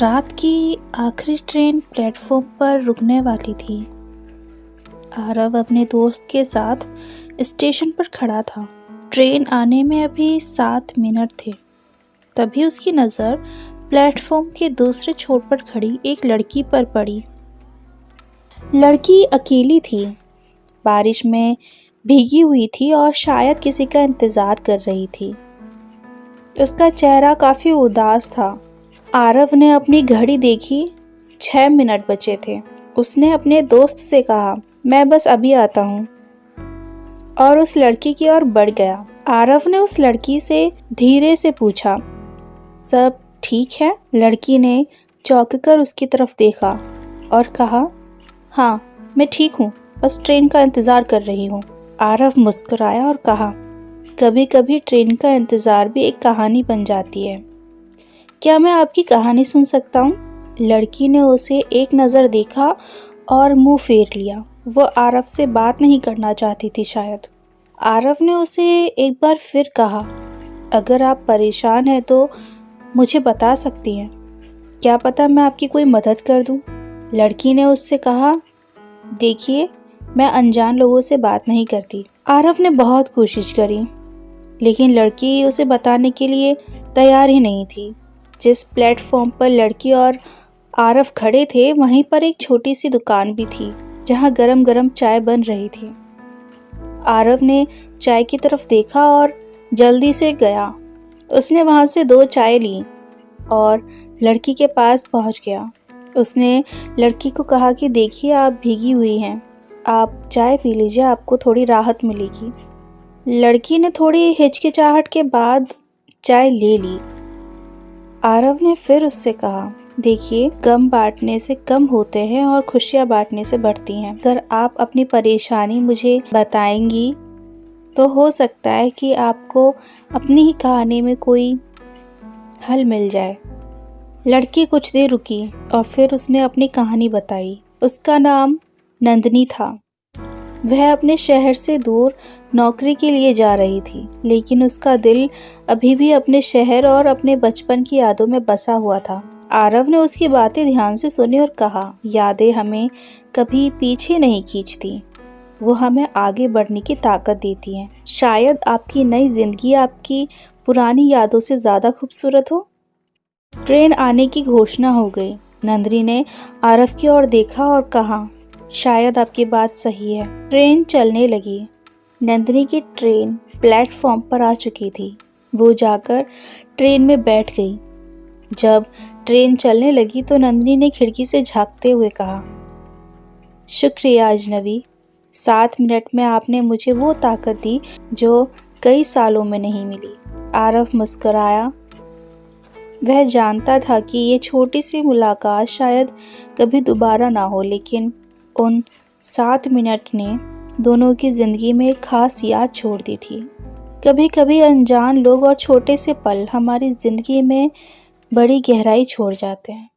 रात की आखिरी ट्रेन प्लेटफॉर्म पर रुकने वाली थी। आरव अपने दोस्त के साथ स्टेशन पर खड़ा था। ट्रेन आने में अभी 7 मिनट थे। तभी उसकी नज़र प्लेटफॉर्म के दूसरे छोर पर खड़ी एक लड़की पर पड़ी। लड़की अकेली थी, बारिश में भीगी हुई थी और शायद किसी का इंतज़ार कर रही थी। उसका चेहरा काफ़ी उदास था। आरव ने अपनी घड़ी देखी, 6 मिनट बचे थे। उसने अपने दोस्त से कहा, मैं बस अभी आता हूँ, और उस लड़की की ओर बढ़ गया। आरव ने उस लड़की से धीरे से पूछा, सब ठीक है? लड़की ने चौंककर उसकी तरफ देखा और कहा, हाँ मैं ठीक हूँ, बस ट्रेन का इंतज़ार कर रही हूँ। आरव मुस्कुराया और कहा, कभी कभी ट्रेन का इंतज़ार भी एक कहानी बन जाती है। क्या मैं आपकी कहानी सुन सकता हूँ? लड़की ने उसे एक नज़र देखा और मुंह फेर लिया। वो आरव से बात नहीं करना चाहती थी शायद। आरव ने उसे एक बार फिर कहा, अगर आप परेशान हैं तो मुझे बता सकती हैं, क्या पता मैं आपकी कोई मदद कर दूँ। लड़की ने उससे कहा, देखिए मैं अनजान लोगों से बात नहीं करती। आरव ने बहुत कोशिश करी, लेकिन लड़की उसे बताने के लिए तैयार ही नहीं थी। जिस प्लेटफॉर्म पर लड़की और आरव खड़े थे, वहीं पर एक छोटी सी दुकान भी थी, जहां गरम गरम चाय बन रही थी। आरव ने चाय की तरफ देखा और जल्दी से गया। उसने वहां से 2 चाय ली और लड़की के पास पहुंच गया। उसने लड़की को कहा कि देखिए आप भीगी हुई हैं, आप चाय पी लीजिए, आपको थोड़ी राहत मिलेगी। लड़की ने थोड़ी हिचकिचाहट के बाद चाय ले ली। आरव ने फिर उससे कहा, देखिए गम बांटने से कम होते हैं और खुशियाँ बांटने से बढ़ती हैं। अगर आप अपनी परेशानी मुझे बताएंगी तो हो सकता है कि आपको अपनी ही कहानी में कोई हल मिल जाए। लड़की कुछ देर रुकी और फिर उसने अपनी कहानी बताई। उसका नाम नंदिनी था। वह अपने शहर से दूर नौकरी के लिए जा रही थी, लेकिन उसका दिल अभी भी अपने शहर और अपने बचपन की यादों में बसा हुआ था। आरव ने उसकी बातें ध्यान से सुनी और कहा, यादें हमें कभी पीछे नहीं खींचती, वो हमें आगे बढ़ने की ताकत देती हैं। शायद आपकी नई जिंदगी आपकी पुरानी यादों से ज़्यादा खूबसूरत हो। ट्रेन आने की घोषणा हो गई। नंदिनी ने आरव की ओर देखा और कहा, शायद आपकी बात सही है। ट्रेन चलने लगी। नंदिनी की ट्रेन प्लेटफॉर्म पर आ चुकी थी। वो जाकर ट्रेन में बैठ गई। जब ट्रेन चलने लगी तो नंदिनी ने खिड़की से झांकते हुए कहा, शुक्रिया अजनबी, 7 मिनट में आपने मुझे वो ताकत दी जो कई सालों में नहीं मिली। आरव मुस्कुराया। वह जानता था कि ये छोटी सी मुलाकात शायद कभी दोबारा ना हो, लेकिन उन 7 मिनट ने दोनों की ज़िंदगी में एक खास याद छोड़ दी थी। कभी कभी अनजान लोग और छोटे से पल हमारी ज़िंदगी में बड़ी गहराई छोड़ जाते हैं।